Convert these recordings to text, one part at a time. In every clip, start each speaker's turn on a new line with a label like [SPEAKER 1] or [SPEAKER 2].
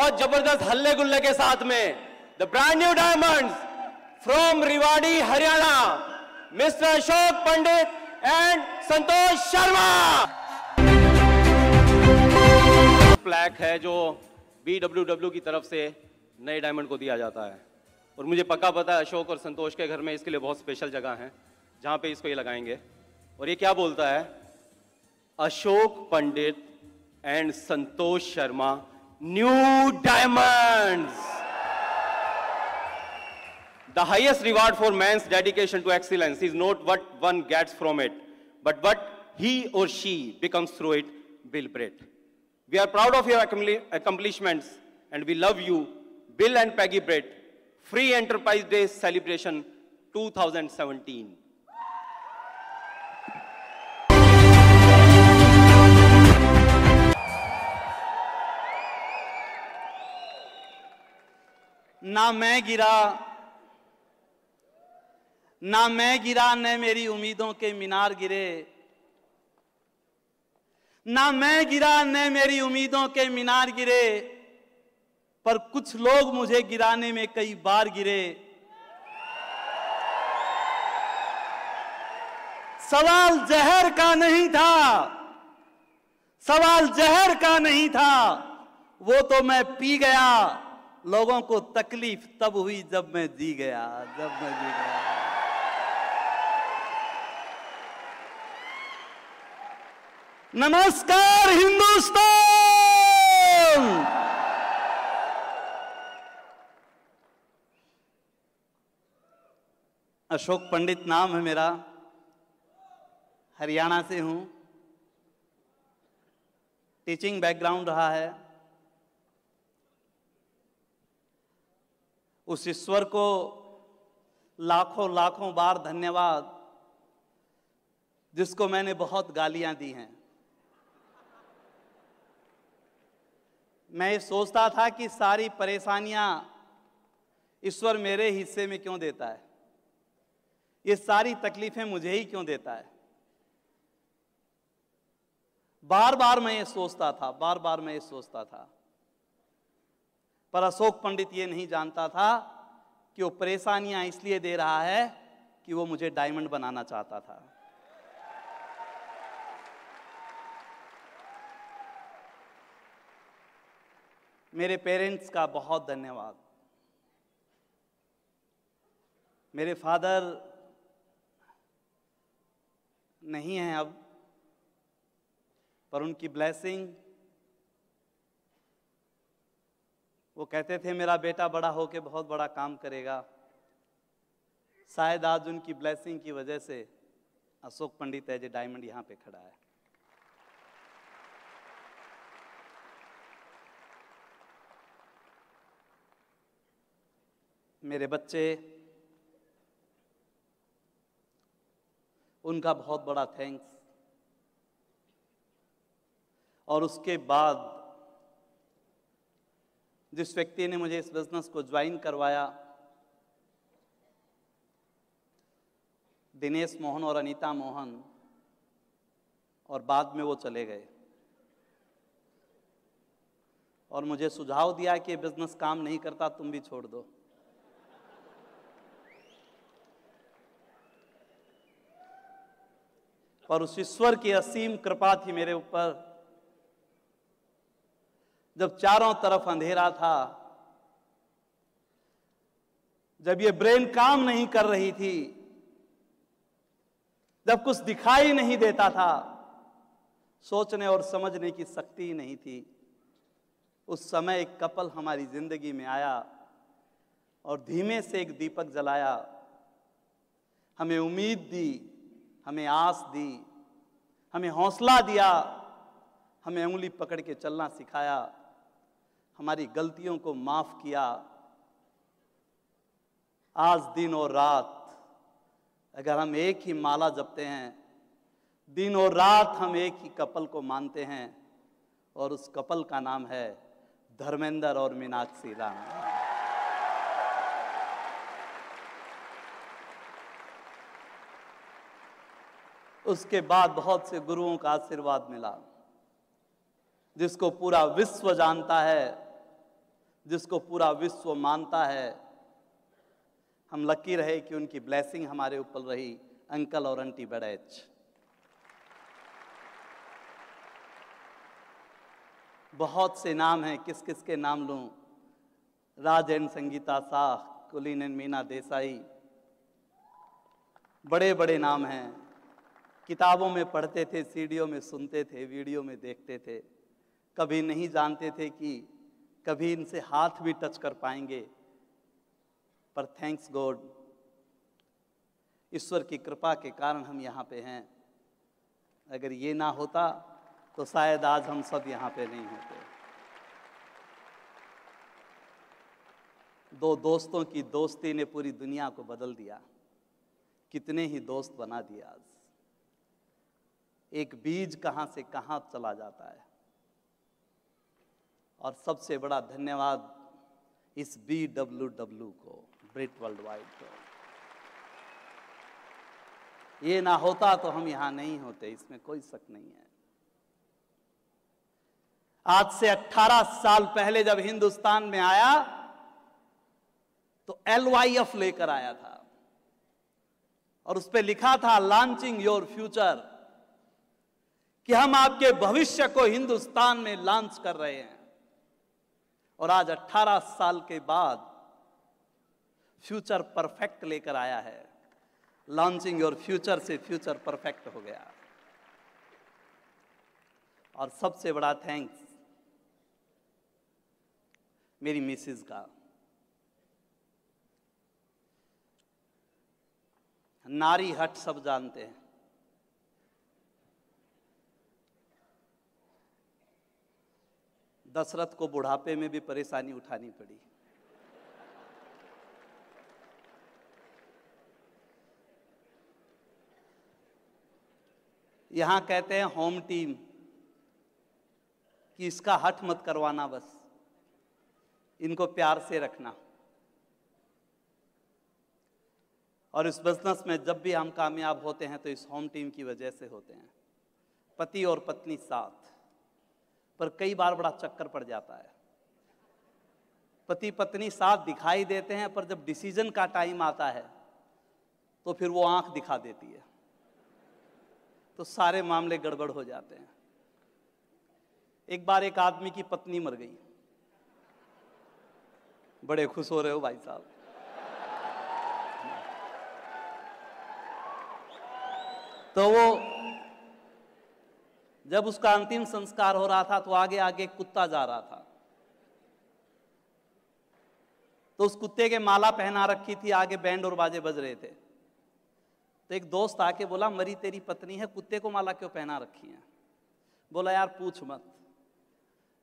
[SPEAKER 1] बहुत जबरदस्त हल्ले गुल्ले के साथ में the brand new diamonds from Rewari Haryana, mister Ashok Pandit and Santosh Sharma. Plaque है जो BWW की तरफ से नए डायमंड को दिया जाता है, और मुझे पक्का पता है अशोक और संतोष के घर में इसके लिए बहुत स्पेशल जगह है जहां पे इसको ये लगाएंगे। और ये क्या बोलता है, Ashok Pandit and Santosh Sharma new diamonds. The highest reward for man's dedication to excellence is not what one gets from it, but what he or she becomes through it, Bill Brett. We are proud of your accomplishments and we love you, Bill and Peggy Brett. Free Enterprise Day Celebration 2017.
[SPEAKER 2] ना मैं गिरा न मेरी उम्मीदों के मीनार गिरे, ना मैं गिरा न मेरी उम्मीदों के मीनार गिरे, पर कुछ लोग मुझे गिराने में कई बार गिरे। सवाल जहर का नहीं था, सवाल जहर का नहीं था, वो तो मैं पी गया। लोगों को तकलीफ तब हुई जब मैं जी गया, जब मैं जी गया। नमस्कार हिंदुस्तान। अशोक पंडित नाम है मेरा, हरियाणा से हूं, टीचिंग बैकग्राउंड रहा है। उस ईश्वर को लाखों लाखों बार धन्यवाद जिसको मैंने बहुत गालियां दी हैं। मैं ये सोचता था कि सारी परेशानियां ईश्वर मेरे हिस्से में क्यों देता है, ये सारी तकलीफें मुझे ही क्यों देता है। बार बार मैं ये सोचता था, बार बार मैं ये सोचता था, पर अशोक पंडित ये नहीं जानता था कि वो परेशानियां इसलिए दे रहा है कि वो मुझे डायमंड बनाना चाहता था। मेरे पेरेंट्स का बहुत धन्यवाद। मेरे फादर नहीं हैं अब, पर उनकी ब्लेसिंग, वो कहते थे मेरा बेटा बड़ा होके बहुत बड़ा काम करेगा। शायद आज उनकी ब्लेसिंग की वजह से Ashok Pandit as a diamond यहां पे खड़ा है। मेरे बच्चे, उनका बहुत बड़ा थैंक्स। और उसके बाद जिस व्यक्ति ने मुझे इस बिजनेस को ज्वाइन करवाया, दिनेश मोहन और अनीता मोहन, और बाद में वो चले गए और मुझे सुझाव दिया कि बिजनेस काम नहीं करता, तुम भी छोड़ दो। पर उस ईश्वर की असीम कृपा थी मेरे ऊपर। जब चारों तरफ अंधेरा था, जब ये ब्रेन काम नहीं कर रही थी, जब कुछ दिखाई नहीं देता था, सोचने और समझने की शक्ति ही नहीं थी, उस समय एक कपल हमारी जिंदगी में आया और धीमे से एक दीपक जलाया, हमें उम्मीद दी, हमें आस दी, हमें हौसला दिया, हमें उंगली पकड़ के चलना सिखाया, हमारी गलतियों को माफ किया। आज दिन और रात अगर हम एक ही माला जपते हैं, दिन और रात हम एक ही कपल को मानते हैं, और उस कपल का नाम है धर्मेंद्र और मीनाक्षी राम। उसके बाद बहुत से गुरुओं का आशीर्वाद मिला, जिसको पूरा विश्व जानता है जिसको पूरा विश्व मानता है। हम लकी रहे कि उनकी ब्लेसिंग हमारे ऊपर रही, अंकल और आंटी बड़ैच। बहुत से नाम हैं, किस किस के नाम लूं? राज एंड संगीता शाह, कुलीन एंड मीना देसाई, बड़े बड़े नाम हैं। किताबों में पढ़ते थे, सीडीओ में सुनते थे, वीडियो में देखते थे, कभी नहीं जानते थे कि कभी इनसे हाथ भी टच कर पाएंगे। पर थैंक्स गॉड, ईश्वर की कृपा के कारण हम यहाँ पे हैं। अगर ये ना होता तो शायद आज हम सब यहाँ पे नहीं होते। दो दोस्तों की दोस्ती ने पूरी दुनिया को बदल दिया। कितने ही दोस्त बना दिए आज। एक बीज कहां से कहां चला जाता है। और सबसे बड़ा धन्यवाद इस BWW को, ब्रिट वर्ल्ड वाइड को। ये ना होता तो हम यहां नहीं होते, इसमें कोई शक नहीं है। आज से 18 साल पहले जब हिंदुस्तान में आया तो LYF लेकर आया था और उस पर लिखा था लॉन्चिंग योर फ्यूचर, कि हम आपके भविष्य को हिंदुस्तान में लॉन्च कर रहे हैं। और आज 18 साल के बाद फ्यूचर परफेक्ट लेकर आया है। लॉन्चिंग योर फ्यूचर से फ्यूचर परफेक्ट हो गया। और सबसे बड़ा थैंक्स मेरी मिसेज का। नारी हट सब जानते हैं। दशरथ को बुढ़ापे में भी परेशानी उठानी पड़ी। यहां कहते हैं होम टीम कि इसका हट मत करवाना, बस इनको प्यार से रखना। और इस बिजनेस में जब भी हम कामयाब होते हैं तो इस होम टीम की वजह से होते हैं। पति और पत्नी साथ, पर कई बार बड़ा चक्कर पड़ जाता है। पति पत्नी साथ दिखाई देते हैं, पर जब डिसीजन का टाइम आता है तो फिर वो आंख दिखा देती है, तो सारे मामले गड़बड़ हो जाते हैं। एक बार एक आदमी की पत्नी मर गई। बड़े खुश हो रहे हो भाई साहब। तो वो जब उसका अंतिम संस्कार हो रहा था तो आगे आगे कुत्ता जा रहा था। तो उस कुत्ते के माला पहना रखी थी, आगे बैंड और बाजे बज रहे थे। तो एक दोस्त आके बोला, मरी तेरी पत्नी है, कुत्ते को माला क्यों पहना रखी है? बोला यार पूछ मत।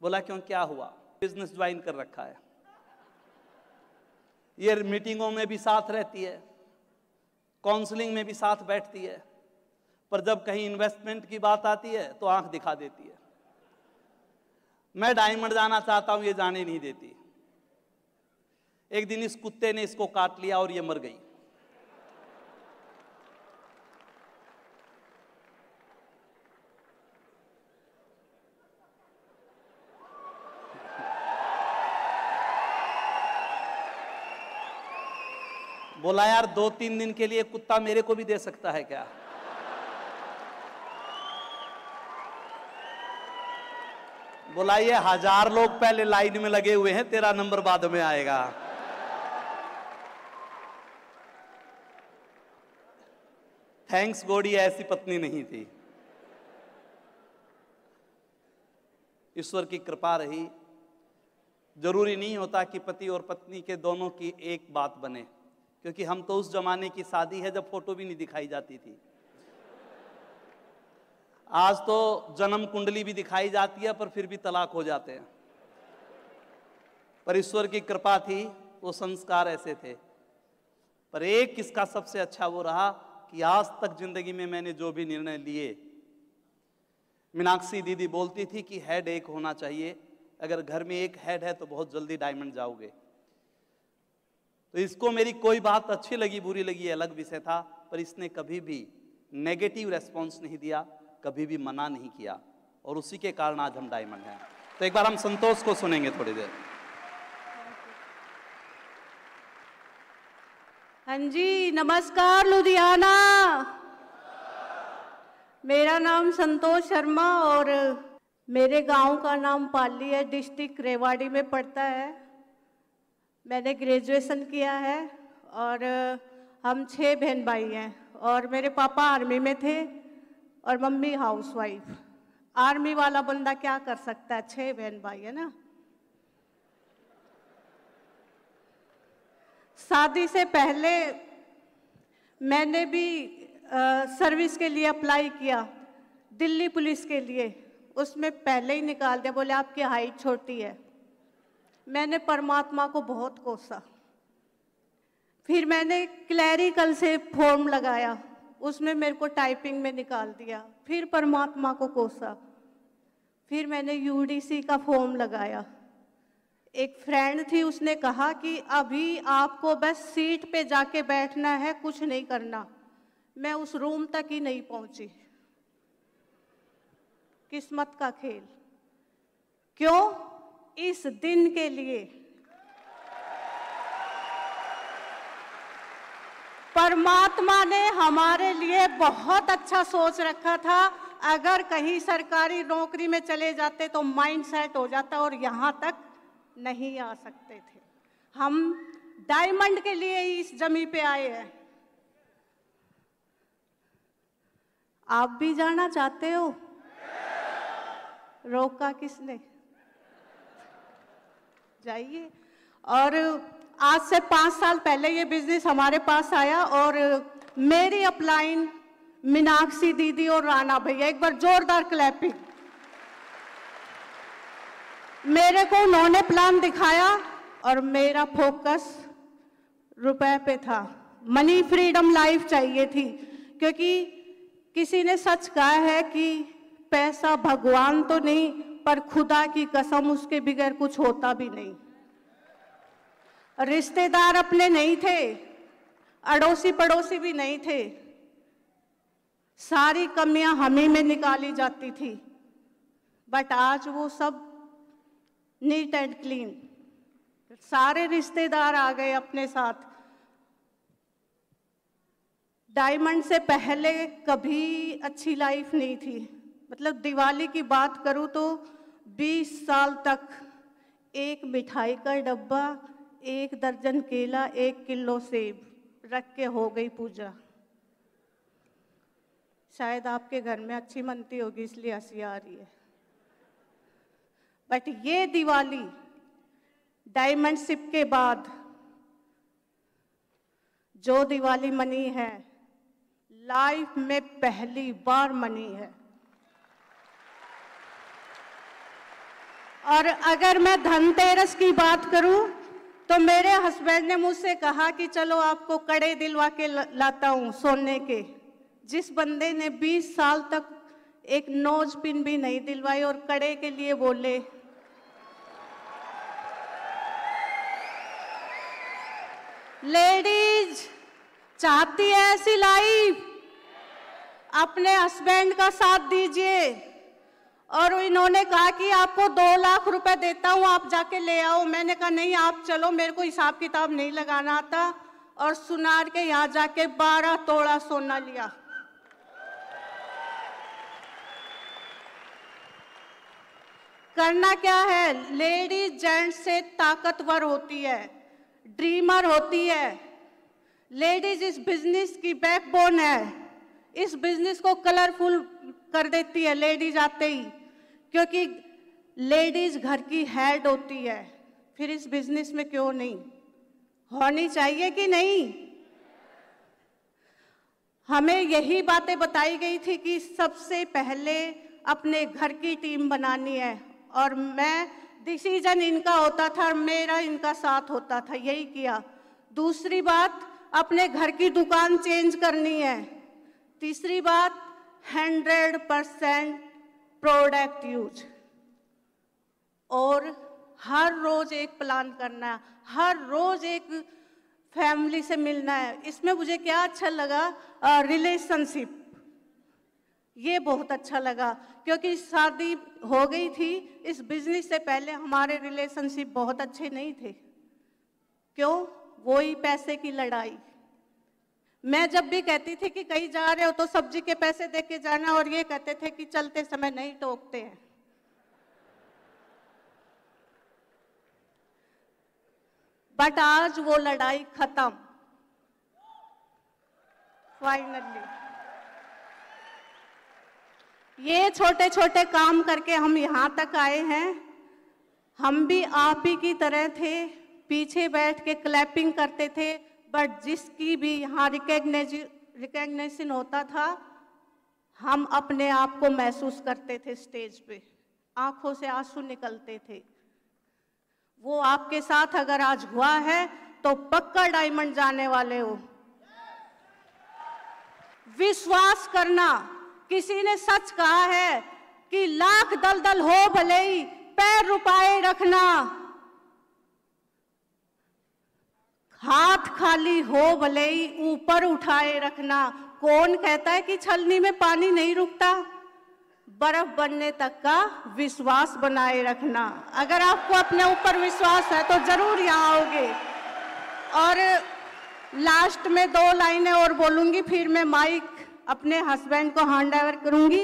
[SPEAKER 2] बोला क्यों, क्या हुआ? बिजनेस ज्वाइन कर रखा है, ये मीटिंगों में भी साथ रहती है, काउंसलिंग में भी साथ बैठती है, पर जब कहीं इन्वेस्टमेंट की बात आती है तो आंख दिखा देती है। मैं डायमंड जाना चाहता हूं, ये जाने नहीं देती। एक दिन इस कुत्ते ने इसको काट लिया और ये मर गई। बोला यार 2-3 दिन के लिए कुत्ता मेरे को भी दे सकता है क्या? बोला ये 1000 लोग पहले लाइन में लगे हुए हैं, तेरा नंबर बाद में आएगा। थैंक्स गॉड ये ऐसी पत्नी नहीं थी। ईश्वर की कृपा रही। जरूरी नहीं होता कि पति और पत्नी के दोनों की एक बात बने, क्योंकि हम तो उस जमाने की शादी है जब फोटो भी नहीं दिखाई जाती थी। आज तो जन्म कुंडली भी दिखाई जाती है, पर फिर भी तलाक हो जाते हैं। पर ईश्वर की कृपा थी, वो संस्कार ऐसे थे। पर एक किसका सबसे अच्छा वो रहा कि आज तक जिंदगी में मैंने जो भी निर्णय लिए, मीनाक्षी दीदी बोलती थी कि हेड एक होना चाहिए। अगर घर में एक हेड है तो बहुत जल्दी डायमंड जाओगे। तो इसको मेरी कोई बात अच्छी लगी बुरी लगी अलग विषय था, पर इसने कभी भी नेगेटिव रेस्पॉन्स नहीं दिया, कभी भी मना नहीं किया, और उसी के कारण आज हम डायमंड हैं। तो एक बार हम संतोष को सुनेंगे थोड़ी देर।
[SPEAKER 3] हाँ जी, नमस्कार लुधियाना। मेरा नाम संतोष शर्मा और मेरे गांव का नाम पाली है, डिस्ट्रिक्ट रेवाड़ी में पड़ता है। मैंने ग्रेजुएशन किया है और हम 6 बहन भाई हैं और मेरे पापा आर्मी में थे और मम्मी हाउसवाइफ। आर्मी वाला बंदा क्या कर सकता है, 6 बहन भाई है ना। शादी से पहले मैंने भी सर्विस के लिए अप्लाई किया, दिल्ली पुलिस के लिए। उसमें पहले ही निकाल दिया, बोले आपकी हाइट छोटी है। मैंने परमात्मा को बहुत कोसा। फिर मैंने क्लैरिकल से फॉर्म लगाया, उसमें मेरे को टाइपिंग में निकाल दिया। फिर परमात्मा को कोसा। फिर मैंने यूडीसी का फॉर्म लगाया। एक फ्रेंड थी, उसने कहा कि अभी आपको बस सीट पे जाके बैठना है, कुछ नहीं करना। मैं उस रूम तक ही नहीं पहुंची। किस्मत का खेल। क्यों? इस दिन के लिए। परमात्मा ने हमारे लिए बहुत अच्छा सोच रखा था। अगर कहीं सरकारी नौकरी में चले जाते तो माइंड सेट हो जाता और यहाँ तक नहीं आ सकते थे। हम डायमंड के लिए ही इस जमीन पे आए हैं। आप भी जाना चाहते हो? रोका किसने? जाइए। और आज से 5 साल पहले ये बिजनेस हमारे पास आया और मेरी अपलाइन मीनाक्षी दीदी और राणा भैया, एक बार जोरदार क्लैपिंग। मेरे को उन्होंने प्लान दिखाया और मेरा फोकस रुपए पे था। मनी फ्रीडम लाइफ चाहिए थी, क्योंकि किसी ने सच कहा है कि पैसा भगवान तो नहीं, पर खुदा की कसम उसके बगैर कुछ होता भी नहीं। रिश्तेदार अपने नहीं थे, अड़ोसी पड़ोसी भी नहीं थे। सारी कमियां हम ही में निकाली जाती थी। बट आज वो सब नीट एंड क्लीन। सारे रिश्तेदार आ गए अपने साथ। डायमंड से पहले कभी अच्छी लाइफ नहीं थी। मतलब दिवाली की बात करूं तो 20 साल तक एक मिठाई का डब्बा, 1 दर्जन केला, 1 किलो सेब रख के हो गई पूजा। शायद आपके घर में अच्छी मनती होगी इसलिए हंसी आ रही है। बट ये दिवाली डायमंड शिप के बाद जो दिवाली मनी है, लाइफ में पहली बार मनी है। और अगर मैं धनतेरस की बात करूं तो मेरे हस्बैंड ने मुझसे कहा कि चलो आपको कड़े दिलवा के लाता हूं सोने के। जिस बंदे ने 20 साल तक एक नोज पिन भी नहीं दिलवाई और कड़े के लिए बोले। लेडीज चाहती है ऐसी लाइफ, अपने हस्बैंड का साथ दीजिए। और इन्होंने कहा कि आपको 2 लाख रुपए देता हूं, आप जाके ले आओ। मैंने कहा नहीं, आप चलो, मेरे को हिसाब किताब नहीं लगाना आता। और सुनार के यहाँ जाके 12 तोला सोना लिया। करना क्या है, लेडीज जेंट्स से ताकतवर होती है, ड्रीमर होती है। लेडीज इस बिजनेस की बैकबोन है। इस बिजनेस को कलरफुल कर देती है लेडीज आते ही, क्योंकि लेडीज घर की हेड होती है। फिर इस बिजनेस में क्यों नहीं होनी चाहिए कि नहीं? हमें यही बातें बताई गई थी कि सबसे पहले अपने घर की टीम बनानी है। और मैं डिसीजन इनका होता था, मेरा इनका साथ होता था, यही किया। दूसरी बात, अपने घर की दुकान चेंज करनी है। तीसरी बात, 100% प्रोडक्ट यूज। और हर रोज एक प्लान करना है, हर रोज एक फैमिली से मिलना है। इसमें मुझे क्या अच्छा लगा, रिलेशनशिप, ये बहुत अच्छा लगा। क्योंकि शादी हो गई थी, इस बिजनेस से पहले हमारे रिलेशनशिप बहुत अच्छे नहीं थे। क्यों? वही पैसे की लड़ाई। मैं जब भी कहती थी कि कहीं जा रहे हो तो सब्जी के पैसे दे के जाना, और ये कहते थे कि चलते समय नहीं टोकते हैं। बट आज वो लड़ाई खत्म, फाइनली। ये छोटे छोटे काम करके हम यहाँ तक आए हैं। हम भी आप ही की तरह थे, पीछे बैठ के क्लैपिंग करते थे, बट जिसकी भी यहाँ रिकग्निशन होता था, हम अपने आप को महसूस करते थे स्टेज पे, आंखों से आंसू निकलते थे। वो आपके साथ अगर आज हुआ है तो पक्का डायमंड जाने वाले हो। विश्वास करना, किसी ने सच कहा है कि लाख दलदल हो भले ही पैर रुपाए रखना, हाथ खाली हो भले ही ऊपर उठाए रखना। कौन कहता है कि छलनी में पानी नहीं रुकता? बर्फ बनने तक का विश्वास बनाए रखना। अगर आपको अपने ऊपर विश्वास है तो जरूर यहाँ आओगे। और लास्ट में 2 लाइनें और बोलूंगी, फिर मैं माइक अपने हस्बैंड को हैंड ओवर करूंगी।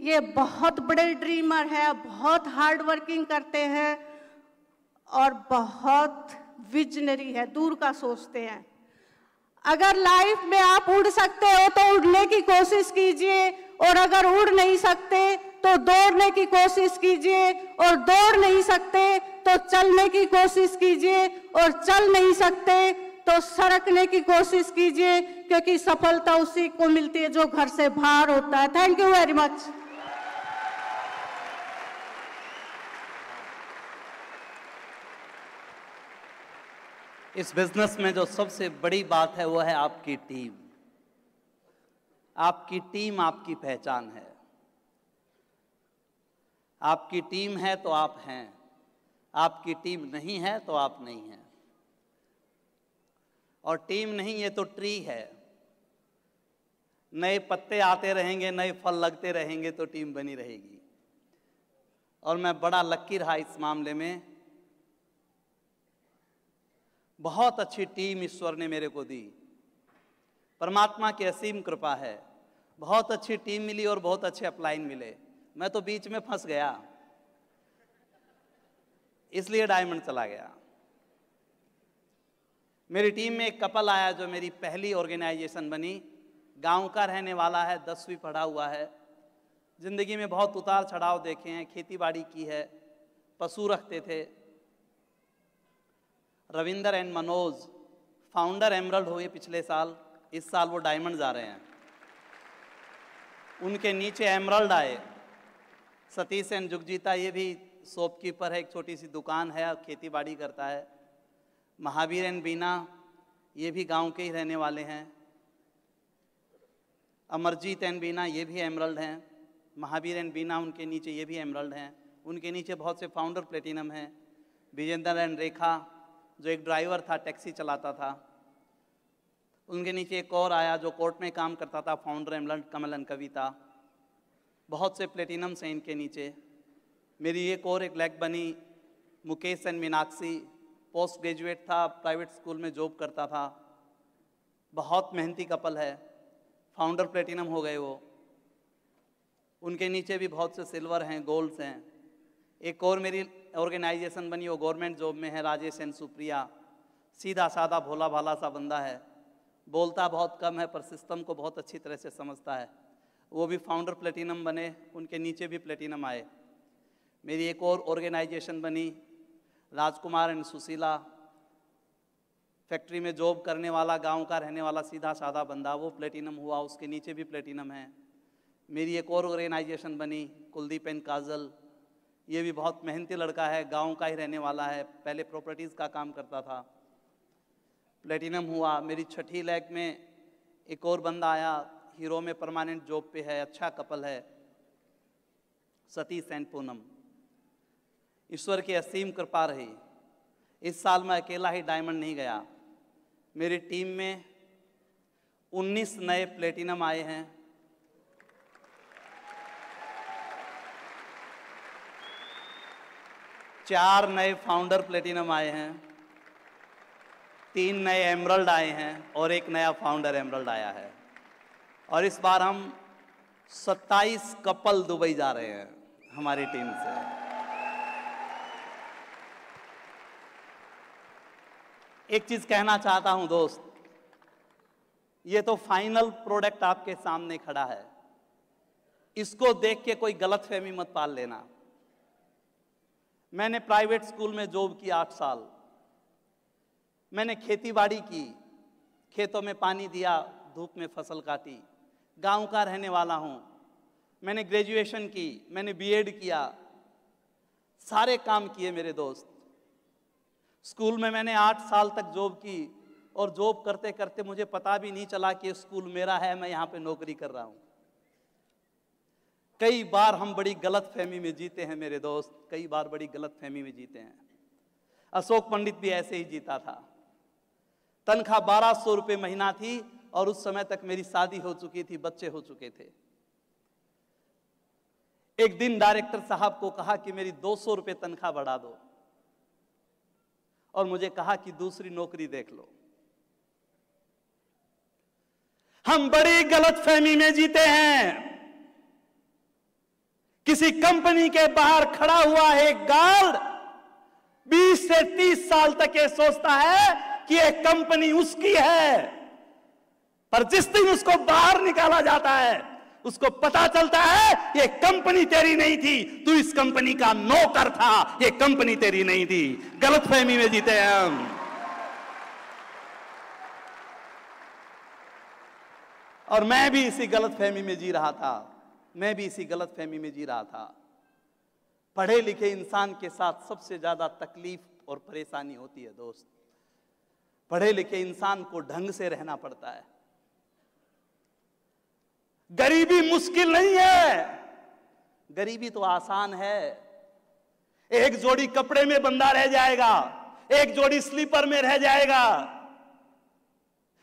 [SPEAKER 3] ये बहुत बड़े ड्रीमर है, बहुत हार्ड वर्किंग करते हैं और बहुत विजनरी है, दूर का सोचते हैं। अगर लाइफ में आप उड़ सकते हो तो उड़ने की कोशिश कीजिए, और अगर उड़ नहीं सकते तो दौड़ने की कोशिश कीजिए, और दौड़ नहीं सकते तो चलने की कोशिश कीजिए, और चल नहीं सकते तो सरकने की कोशिश कीजिए, क्योंकि सफलता उसी को मिलती है जो घर से बाहर होता है। Thank you very much.
[SPEAKER 2] इस बिजनेस में जो सबसे बड़ी बात है वो है आपकी टीम। आपकी टीम आपकी पहचान है। आपकी टीम है तो आप हैं, आपकी टीम नहीं है तो आप नहीं हैं। और टीम नहीं, ये तो ट्री है। नए पत्ते आते रहेंगे, नए फल लगते रहेंगे तो टीम बनी रहेगी। और मैं बड़ा लकी रहा इस मामले में। बहुत अच्छी टीम ईश्वर ने मेरे को दी, परमात्मा की असीम कृपा है। बहुत अच्छी टीम मिली और बहुत अच्छे अपलाइन मिले। मैं तो बीच में फंस गया, इसलिए डायमंड चला गया। मेरी टीम में एक कपल आया जो मेरी पहली ऑर्गेनाइजेशन बनी। गांव का रहने वाला है, 10वीं पढ़ा हुआ है। जिंदगी में बहुत उतार चढ़ाव देखे हैं, खेती बाड़ी की है, पशु रखते थे। Ravinder and Manoj founder emerald हुए पिछले साल, इस साल वो डायमंड जा रहे हैं। उनके नीचे एमरल्ड आए। सतीश एंड जुगजीता, ये भी शॉपकीपर है, एक छोटी सी दुकान है, खेती बाड़ी करता है। महावीर एंड बीना, ये भी गांव के ही रहने वाले हैं। अमरजीत एंड बीना, ये भी एमरल्ड हैं। महावीर एंड बीना, उनके नीचे ये भी एमरल्ड हैं। उनके नीचे बहुत से फाउंडर प्लेटिनम हैं। विजेंद्र एंड रेखा, जो एक ड्राइवर था, टैक्सी चलाता था। उनके नीचे एक और आया जो कोर्ट में काम करता था, फाउंडर एमरल्ड, कमल एंड कविता। बहुत से प्लेटिनम्स हैं इनके नीचे। मेरी एक और एक लेग बनी, Mukesh and Meenakshi, post graduate था, प्राइवेट स्कूल में जॉब करता था। बहुत मेहनती कपल है, फाउंडर प्लेटिनम हो गए वो। उनके नीचे भी बहुत से सिल्वर हैं, गोल्ड्स हैं। एक और मेरी ऑर्गेनाइजेशन बनी, वो गवर्नमेंट जॉब में है, राजेश एंड सुप्रिया। सीधा साधा भोला भाला सा बंदा है, बोलता बहुत कम है पर सिस्टम को बहुत अच्छी तरह से समझता है। वो भी फाउंडर प्लेटिनम बने, उनके नीचे भी प्लेटिनम आए। मेरी एक और ऑर्गेनाइजेशन बनी, राजकुमार एंड सुशीला, फैक्ट्री में जॉब करने वाला, गांव का रहने वाला, सीधा साधा बंदा, वो प्लेटिनम हुआ, उसके नीचे भी प्लेटिनम है। मेरी एक और ऑर्गेनाइजेशन बनी, कुलदीप एंड काजल, ये भी बहुत मेहनती लड़का है, गांव का ही रहने वाला है, पहले प्रॉपर्टीज़ का काम करता था, प्लेटिनम हुआ। मेरी छठी लेग में एक और बंदा आया, हीरो में परमानेंट जॉब पे है, अच्छा कपल है, सतीश एंड पूनम। ईश्वर की असीम कृपा रही। इस साल मैं अकेला ही डायमंड नहीं गया, मेरी टीम में 19 नए प्लेटिनम आए हैं। चार नए फाउंडर प्लेटिनम आए हैं। 3 नए एमरल्ड आए हैं और 1 नया फाउंडर एमरल्ड आया है। और इस बार हम 27 कपल दुबई जा रहे हैं हमारी टीम से। एक चीज कहना चाहता हूं दोस्त, ये तो फाइनल प्रोडक्ट आपके सामने खड़ा है, इसको देख के कोई गलतफहमी मत पाल लेना। मैंने प्राइवेट स्कूल में जॉब की 8 साल, मैंने खेती बाड़ी की, खेतों में पानी दिया, धूप में फसल काटी, गांव का रहने वाला हूं। मैंने ग्रेजुएशन की, मैंने बीएड किया, सारे काम किए मेरे दोस्त। स्कूल में मैंने 8 साल तक जॉब की और जॉब करते करते मुझे पता भी नहीं चला कि स्कूल मेरा है, मैं यहां पे नौकरी कर रहा हूं। कई बार हम बड़ी गलतफहमी में जीते हैं मेरे दोस्त, कई बार बड़ी गलतफहमी में जीते हैं। अशोक पंडित भी ऐसे ही जीता था। तनख्वाह 1200 रुपये महीना थी और उस समय तक मेरी शादी हो चुकी थी, बच्चे हो चुके थे। एक दिन डायरेक्टर साहब को कहा कि मेरी 200 रुपये तनख्वाह बढ़ा दो और मुझे कहा कि दूसरी नौकरी देख लो। हम बड़ी गलतफहमी में जीते हैं। किसी कंपनी के बाहर खड़ा हुआ है एक गार्ड, 20 से 30 साल तक ये सोचता है कि ये कंपनी उसकी है, पर जिस दिन उसको बाहर निकाला जाता है उसको पता चलता है ये कंपनी तेरी नहीं थी, तू इस कंपनी का नौकर था, ये कंपनी तेरी नहीं थी। गलतफहमी में जीते हैं हम। और मैं भी इसी गलतफहमी में जी रहा था, मैं भी इसी गलतफहमी में जी रहा था। पढ़े लिखे इंसान के साथ सबसे ज्यादा तकलीफ और परेशानी होती है दोस्त। पढ़े लिखे इंसान को ढंग से रहना पड़ता है। गरीबी मुश्किल नहीं है, गरीबी तो आसान है। एक जोड़ी कपड़े में बंधा रह जाएगा, एक जोड़ी स्लीपर में रह जाएगा।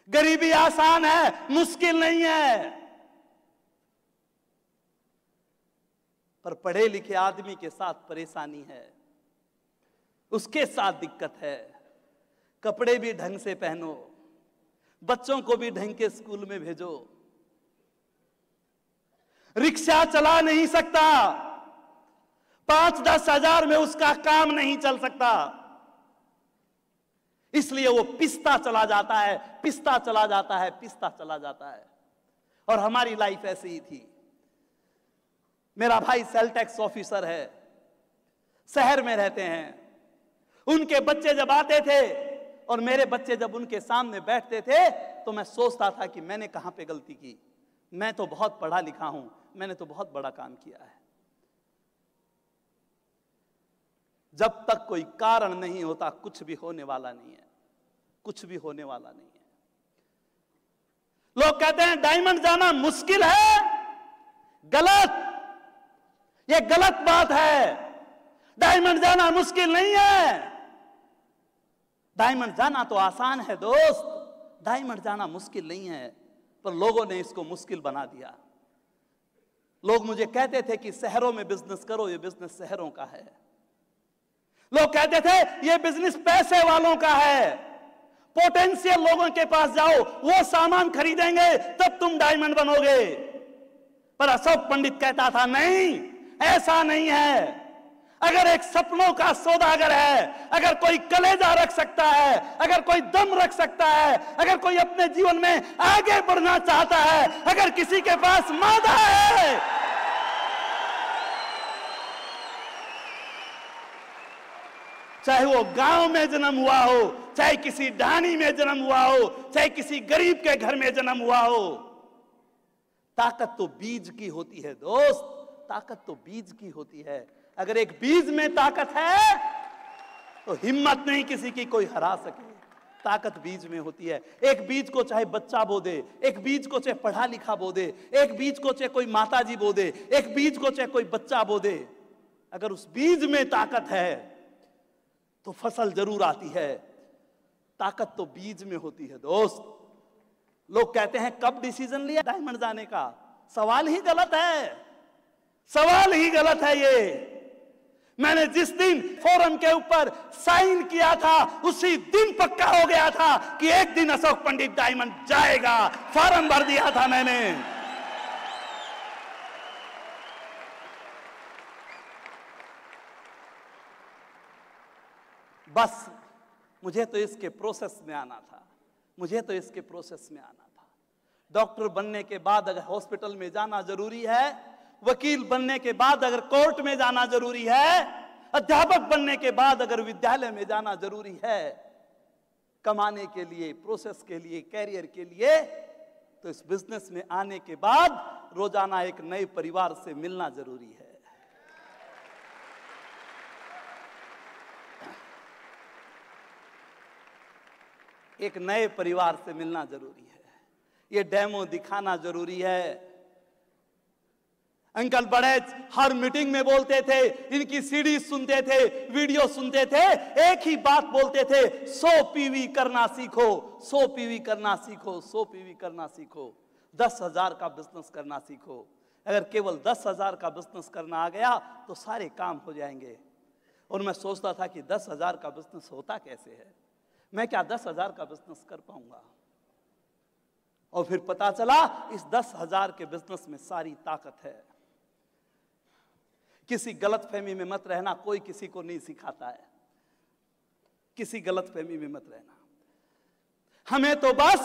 [SPEAKER 2] गरीबी आसान है, मुश्किल नहीं है। पर पढ़े लिखे आदमी के साथ परेशानी है, उसके साथ दिक्कत है। कपड़े भी ढंग से पहनो, बच्चों को भी ढंग के स्कूल में भेजो। रिक्शा चला नहीं सकता, 5-10 हजार में उसका काम नहीं चल सकता, इसलिए वो पिसता चला जाता है, पिसता चला जाता है, पिसता चला जाता है। और हमारी लाइफ ऐसी ही थी। मेरा भाई सेल टैक्स ऑफिसर है, शहर में रहते हैं। उनके बच्चे जब आते थे और मेरे बच्चे जब उनके सामने बैठते थे तो मैं सोचता था कि मैंने कहां पे गलती की। मैं तो बहुत पढ़ा लिखा हूं, मैंने तो बहुत बड़ा काम किया है। जब तक कोई कारण नहीं होता कुछ भी होने वाला नहीं है, कुछ भी होने वाला नहीं है। लोग कहते हैं डायमंड जाना मुश्किल है, गलत, यह गलत बात है। डायमंड जाना मुश्किल नहीं है, डायमंड जाना तो आसान है दोस्त, डायमंड जाना मुश्किल नहीं है। पर लोगों ने इसको मुश्किल बना दिया। लोग मुझे कहते थे कि शहरों में बिजनेस करो, ये बिजनेस शहरों का है। लोग कहते थे ये बिजनेस पैसे वालों का है, पोटेंशियल लोगों के पास जाओ, वो सामान खरीदेंगे तब तुम डायमंड बनोगे। पर अशोक पंडित कहता था नहीं, ऐसा नहीं है। अगर एक सपनों का सौदागर है, अगर कोई कलेजा रख सकता है, अगर कोई दम रख सकता है, अगर कोई अपने जीवन में आगे बढ़ना चाहता है, अगर किसी के पास मादा है, चाहे वो गांव में जन्म हुआ हो, चाहे किसी ढाणी में जन्म हुआ हो, चाहे किसी गरीब के घर में जन्म हुआ हो, ताकत तो बीज की होती है दोस्त, ताकत तो बीज की होती है। अगर एक बीज में ताकत है तो हिम्मत नहीं किसी की कोई हरा सके। ताकत बीज में होती है। एक बीज को चाहे बच्चा बो दे, एक बीज को चाहे पढ़ा लिखा बो दे, एक बीज को चाहे कोई माताजी बो दे, एक बीज को चाहे कोई बच्चा बो दे। अगर उस बीज में ताकत है तो फसल जरूर आती है। ताकत तो बीज में होती है दोस्त। लोग कहते हैं कब डिसीजन लिया डायमंड जाने का, सवाल ही गलत है, सवाल ही गलत है ये। मैंने जिस दिन फोरम के ऊपर साइन किया था उसी दिन पक्का हो गया था कि एक दिन अशोक पंडित डायमंड जाएगा। फॉर्म भर दिया था मैंने। बस मुझे तो इसके प्रोसेस में आना था, मुझे तो इसके प्रोसेस में आना था। डॉक्टर बनने के बाद अगर हॉस्पिटल में जाना जरूरी है, वकील बनने के बाद अगर कोर्ट में जाना जरूरी है, अध्यापक बनने के बाद अगर विद्यालय में जाना जरूरी है, कमाने के लिए, प्रोसेस के लिए, कैरियर के लिए, तो इस बिजनेस में आने के बाद रोजाना एक नए परिवार से मिलना जरूरी है। एक नए परिवार से मिलना जरूरी है, ये डेमो दिखाना जरूरी है। अंकल बड़े हर मीटिंग में बोलते थे, इनकी सीडी सुनते थे, वीडियो सुनते थे, एक ही बात बोलते थे, 100 पीवी करना सीखो, 100 पीवी करना सीखो, 100 पीवी करना सीखो, 10,000 का बिजनेस करना सीखो। अगर केवल 10,000 का बिजनेस करना आ गया तो सारे काम हो जाएंगे। और मैं सोचता था कि 10,000 का बिजनेस होता कैसे है, मैं क्या 10,000 का बिजनेस कर पाऊंगा? और फिर पता चला इस 10,000 के बिजनेस में सारी ताकत है। किसी गलतफहमी में मत रहना, कोई किसी को नहीं सिखाता है, किसी गलतफहमी में मत रहना। हमें तो बस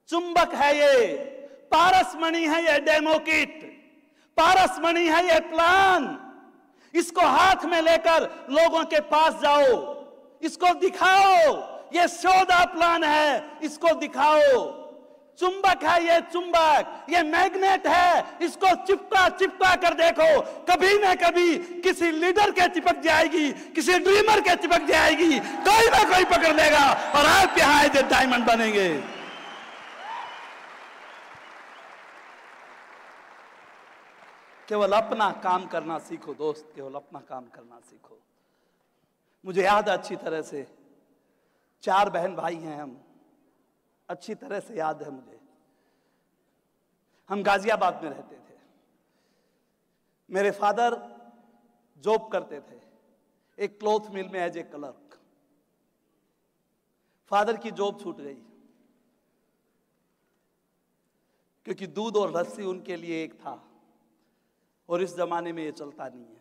[SPEAKER 2] चुंबक है ये, पारसमणि है ये डेमो किट, पारसमणि है ये प्लान। इसको हाथ में लेकर लोगों के पास जाओ, इसको दिखाओ, ये सौदा प्लान है, इसको दिखाओ। चुंबक है ये, चुंबक, ये मैग्नेट है, इसको चिपका चिपका कर देखो, कभी ना कभी किसी लीडर के चिपक जाएगी, किसी ड्रीमर के चिपक जाएगी, कोई ना कोई पकड़ लेगा और आप यहाँ जो डायमंड बनेंगे। केवल अपना काम करना सीखो दोस्त, केवल अपना काम करना सीखो। मुझे याद है अच्छी तरह से, 4 बहन भाई हैं हम, अच्छी तरह से याद है मुझे। हम गाजियाबाद में रहते थे। मेरे फादर जॉब करते थे एक क्लॉथ मिल में एज ए क्लर्क। फादर की जॉब छूट गई क्योंकि दूध और लस्सी उनके लिए एक था, और इस जमाने में ये चलता नहीं है।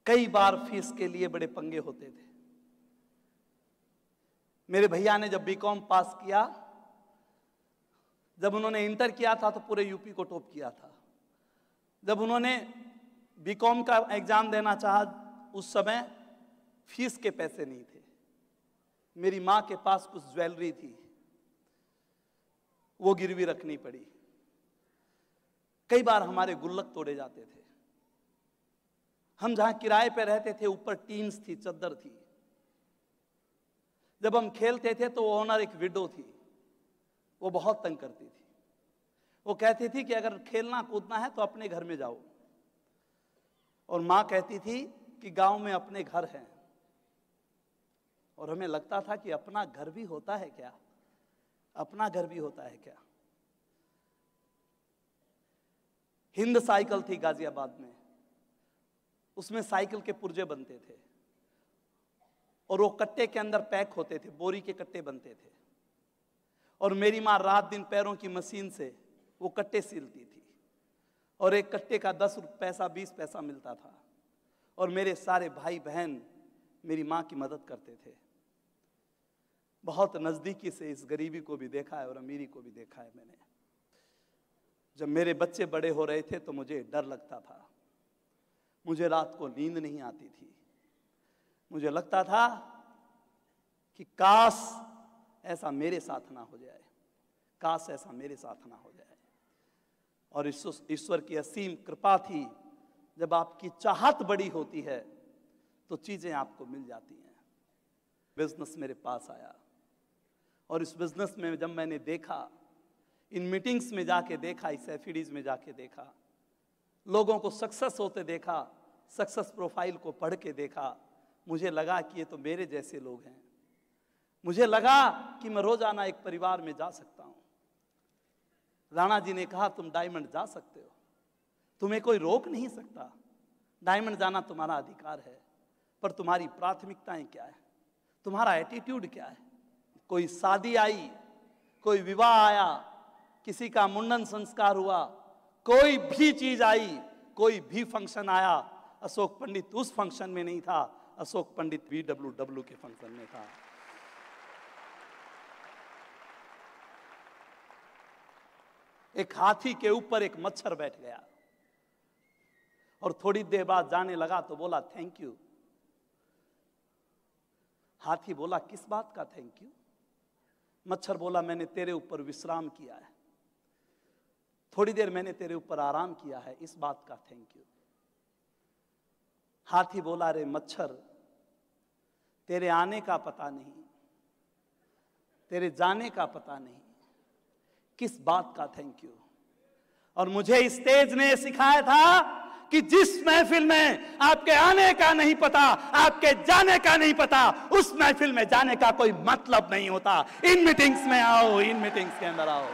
[SPEAKER 2] कई बार फीस के लिए बड़े पंगे होते थे। मेरे भैया ने जब बीकॉम पास किया, जब उन्होंने इंटर किया था तो पूरे यूपी को टॉप किया था। जब उन्होंने बीकॉम का एग्जाम देना चाहा, उस समय फीस के पैसे नहीं थे। मेरी माँ के पास कुछ ज्वेलरी थी, वो गिरवी रखनी पड़ी। कई बार हमारे गुल्लक तोड़े जाते थे। हम जहां किराए पे रहते थे ऊपर टीन्स थी, चद्दर थी। जब हम खेलते थे तो ओनर एक विडो थी, वो बहुत तंग करती थी। वो कहती थी कि अगर खेलना कूदना है तो अपने घर में जाओ, और माँ कहती थी कि गांव में अपने घर हैं। और हमें लगता था कि अपना घर भी होता है क्या, अपना घर भी होता है क्या। हिंद साइकिल थी गाजियाबाद में, उसमें साइकिल के पुर्जे बनते थे और वो कट्टे के अंदर पैक होते थे, बोरी के कट्टे बनते थे। और मेरी माँ रात दिन पैरों की मशीन से वो कट्टे सीलती थी, और एक कट्टे का 10 पैसा 20 पैसा मिलता था। और मेरे सारे भाई बहन मेरी माँ की मदद करते थे। बहुत नज़दीकी से इस गरीबी को भी देखा है और अमीरी को भी देखा है मैंने। जब मेरे बच्चे बड़े हो रहे थे तो मुझे डर लगता था, मुझे रात को नींद नहीं आती थी। मुझे लगता था कि काश ऐसा मेरे साथ ना हो जाए, काश ऐसा मेरे साथ ना हो जाए। और ईश्वर की असीम कृपा थी, जब आपकी चाहत बड़ी होती है तो चीजें आपको मिल जाती हैं। बिजनेस मेरे पास आया, और इस बिजनेस में जब मैंने देखा, इन मीटिंग्स में जाके देखा, इस एफिडीज में जाके देखा, लोगों को सक्सेस होते देखा, सक्सेस प्रोफाइल को पढ़ के देखा, मुझे लगा कि ये तो मेरे जैसे लोग हैं। मुझे लगा कि मैं रोजाना एक परिवार में जा सकता हूं। राणा जी ने कहा तुम डायमंड जा सकते हो, तुम्हें कोई रोक नहीं सकता, डायमंड जाना तुम्हारा अधिकार है, पर तुम्हारी प्राथमिकताएं क्या है, तुम्हारा एटीट्यूड क्या है। कोई शादी आई, कोई विवाह आया, किसी का मुंडन संस्कार हुआ, कोई भी चीज आई, कोई भी फंक्शन आया, अशोक पंडित उस फंक्शन में नहीं था, अशोक पंडित VWW के फंक्शन में था। एक हाथी के ऊपर एक मच्छर बैठ गया और थोड़ी देर बाद जाने लगा तो बोला थैंक यू। हाथी बोला किस बात का थैंक यू? मच्छर बोला मैंने तेरे ऊपर विश्राम किया है, थोड़ी देर मैंने तेरे ऊपर आराम किया है, इस बात का थैंक यू। हाथी बोला रे मच्छर, तेरे आने का पता नहीं, तेरे जाने का पता नहीं, किस बात का थैंक यू। और मुझे इस तेज ने सिखाया था कि जिस महफिल में आपके आने का नहीं पता, आपके जाने का नहीं पता, उस महफिल में जाने का कोई मतलब नहीं होता। इन मीटिंग्स में आओ, इन मीटिंग्स के अंदर आओ।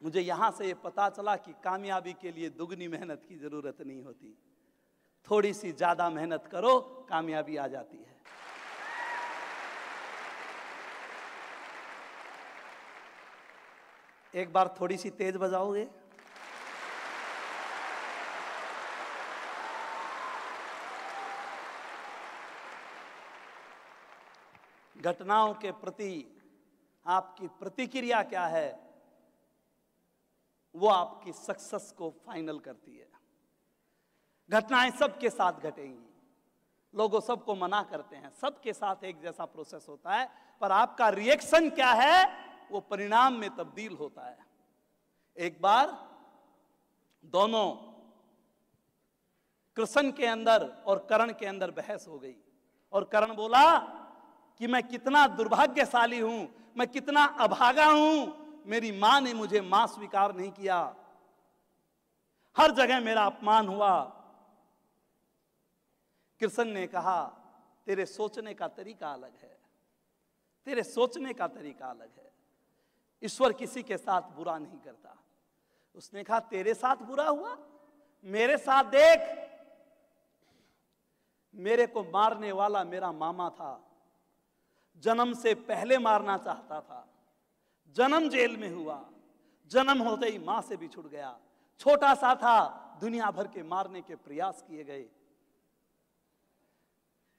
[SPEAKER 2] मुझे यहां से ये पता चला कि कामयाबी के लिए दुगनी मेहनत की जरूरत नहीं होती, थोड़ी सी ज्यादा मेहनत करो, कामयाबी आ जाती है। एक बार थोड़ी सी तेज बजाओगे? घटनाओं के प्रति आपकी प्रतिक्रिया क्या है, वो आपकी सक्सेस को फाइनल करती है। घटनाएं सबके साथ घटेंगी, लोगों सबको मना करते हैं, सबके साथ एक जैसा प्रोसेस होता है, पर आपका रिएक्शन क्या है वो परिणाम में तब्दील होता है। एक बार दोनों कृष्ण के अंदर और कर्ण के अंदर बहस हो गई और कर्ण बोला कि मैं कितना दुर्भाग्यशाली हूं, मैं कितना अभागा हूं, मेरी मां ने मुझे मां स्वीकार नहीं किया, हर जगह मेरा अपमान हुआ। कृष्ण ने कहा तेरे सोचने का तरीका अलग है, तेरे सोचने का तरीका अलग है, ईश्वर किसी के साथ बुरा नहीं करता। उसने कहा तेरे साथ बुरा हुआ, मेरे साथ देख, मेरे को मारने वाला मेरा मामा था, जन्म से पहले मारना चाहता था, जन्म जेल में हुआ, जन्म होते ही मां से बिछुड़ गया, छोटा सा था, दुनिया भर के मारने के प्रयास किए गए,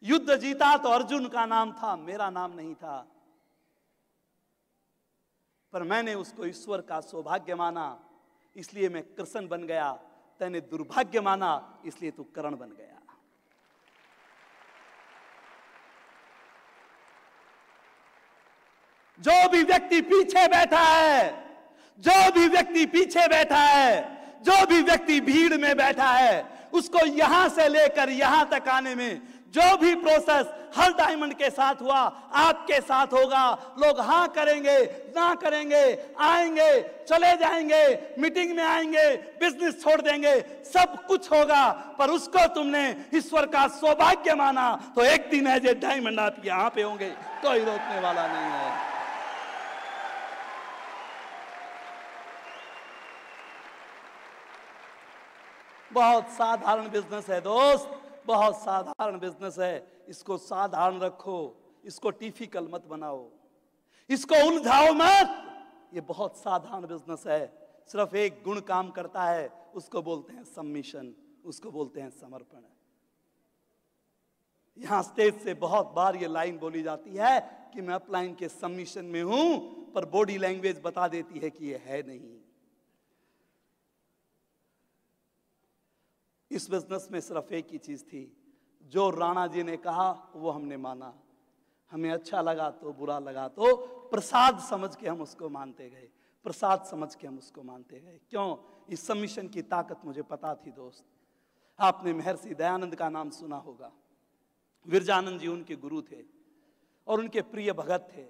[SPEAKER 2] युद्ध जीता तो अर्जुन का नाम था, मेरा नाम नहीं था, पर मैंने उसको ईश्वर का सौभाग्य माना, इसलिए मैं कृष्ण बन गया, तैने दुर्भाग्य माना इसलिए तू कर्ण बन गया। जो भी व्यक्ति पीछे बैठा है, जो भी व्यक्ति पीछे बैठा है, जो भी व्यक्ति भीड़ में बैठा है, उसको यहां से लेकर यहां तक आने में जो भी प्रोसेस हर डायमंड के साथ हुआ, आपके साथ होगा। लोग हाँ करेंगे, ना करेंगे, आएंगे, चले जाएंगे, मीटिंग में आएंगे, बिजनेस छोड़ देंगे, सब कुछ होगा, पर उसको तुमने ईश्वर का सौभाग्य माना तो एक दिन एज ए डायमंड आप यहां पे होंगे, कोई रोकने वाला नहीं है। बहुत साधारण बिजनेस है दोस्त, बहुत साधारण बिजनेस है, इसको साधारण रखो, इसको टिपिकल मत बनाओ, इसको उलझाओ मत। ये बहुत साधारण बिजनेस है, सिर्फ एक गुण काम करता है, उसको बोलते हैं सबमिशन, उसको बोलते हैं समर्पण। यहां स्टेज से बहुत बार ये लाइन बोली जाती है कि मैं अपलाइन के सबमिशन में हूं, पर बॉडी लैंग्वेज बता देती है कि ये है नहीं। इस बिजनेस में सिर्फ एक ही चीज थी, जो राणा जी ने कहा वो हमने माना, हमें अच्छा लगा तो बुरा लगा तो प्रसाद समझ के हम उसको मानते गए, प्रसाद समझ के हम उसको मानते गए। क्यों? इस सबमिशन की ताकत मुझे पता थी दोस्त। आपने महर्षि दयानंद का नाम सुना होगा, विरजानंद जी उनके गुरु थे और उनके प्रिय भगत थे,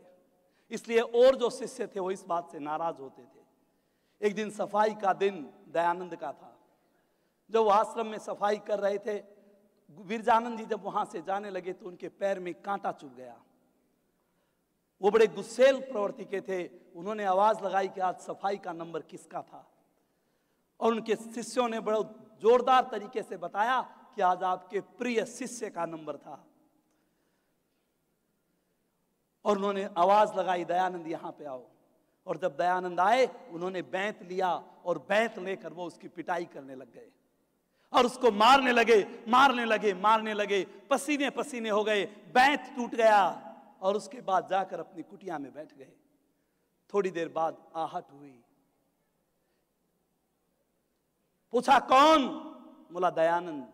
[SPEAKER 2] इसलिए और जो शिष्य थे वो इस बात से नाराज होते थे। एक दिन सफाई का दिन दयानंद का था, जब वो आश्रम में सफाई कर रहे थे विरजानंद जी जब वहां से जाने लगे तो उनके पैर में कांटा चुभ गया। वो बड़े गुस्सेल प्रवृत्ति के थे। उन्होंने आवाज लगाई कि आज सफाई का नंबर किसका था, और उनके शिष्यों ने बड़ा जोरदार तरीके से बताया कि आज आपके प्रिय शिष्य का नंबर था। और उन्होंने आवाज लगाई, दयानंद यहां पे आओ। और जब दयानंद आए, उन्होंने बैंत लिया और बैंत लेकर वो उसकी पिटाई करने लग गए और उसको मारने लगे, मारने लगे, मारने लगे। पसीने पसीने हो गए, बैंत टूट गया और उसके बाद जाकर अपनी कुटिया में बैठ गए। थोड़ी देर बाद आहट हुई। पूछा कौन? बोला दयानंद।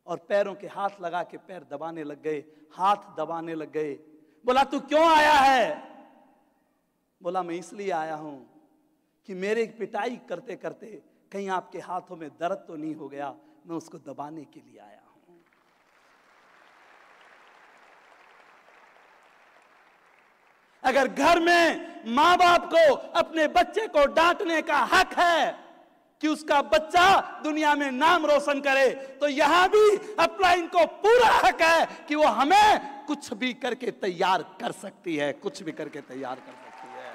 [SPEAKER 2] और पैरों के हाथ लगा के पैर दबाने लग गए, हाथ दबाने लग गए। बोला तू क्यों आया है? बोला मैं इसलिए आया हूं कि मेरे पिटाई करते करते कहीं आपके हाथों में दर्द तो नहीं हो गया, मैं उसको दबाने के लिए आया हूं। अगर घर में मां बाप को अपने बच्चे को डांटने का हक है कि उसका बच्चा दुनिया में नाम रोशन करे, तो यहां भी अपना इनको पूरा हक है कि वो हमें कुछ भी करके तैयार कर सकती है, कुछ भी करके तैयार कर सकती है।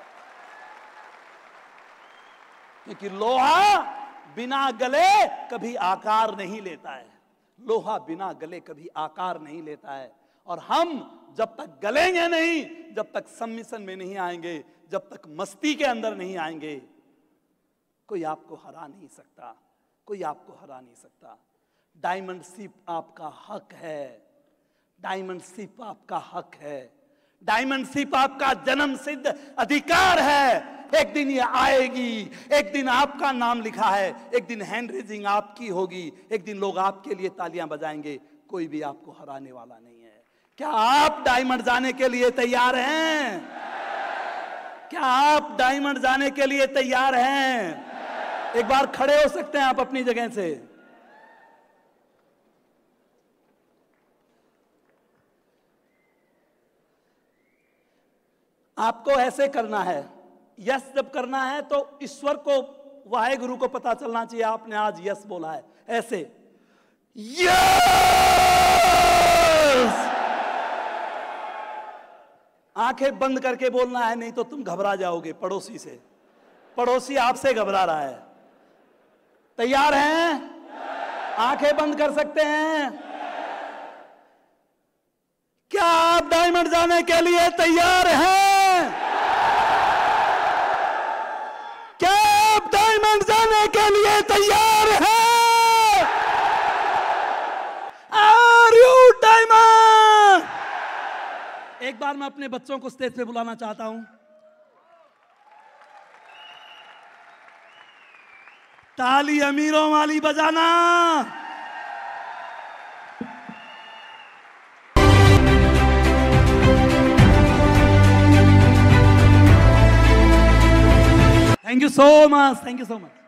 [SPEAKER 2] क्योंकि लोहा बिना गले कभी आकार नहीं लेता है, लोहा बिना गले कभी आकार नहीं लेता है। और हम जब तक गलेंगे नहीं, जब तक सम्मिशन में नहीं आएंगे, जब तक मस्ती के अंदर नहीं आएंगे, कोई आपको हरा नहीं सकता, कोई आपको हरा नहीं सकता। डायमंडशिप आपका हक है, डायमंडशिप आपका हक है, डायमंडशिप आपका जन्म सिद्ध अधिकार है। एक दिन ये आएगी, एक दिन आपका नाम लिखा है, एक दिन हैंड रेजिंग आपकी होगी, एक दिन लोग आपके लिए तालियां बजाएंगे। कोई भी आपको हराने वाला नहीं है। क्या आप डायमंड जाने के लिए तैयार हैं? क्या आप डायमंड जाने के लिए तैयार हैं? एक बार खड़े हो सकते हैं आप अपनी जगह से? आपको ऐसे करना है, यस जब करना है तो ईश्वर को, वाहेगुरु को पता चलना चाहिए आपने आज यस बोला है। ऐसे यस, आंखें बंद करके बोलना है, नहीं तो तुम घबरा जाओगे पड़ोसी से, पड़ोसी आपसे घबरा रहा है। तैयार हैं? आंखें बंद कर सकते हैं? क्या आप डायमंड जाने के लिए तैयार हैं? क्या आप डायमंड जाने के लिए तैयार हैं? Are you diamond? एक बार मैं अपने बच्चों को स्टेज पे बुलाना चाहता हूं। ताली अमीरों वाली बजाना। Thank you so much. Thank you so much.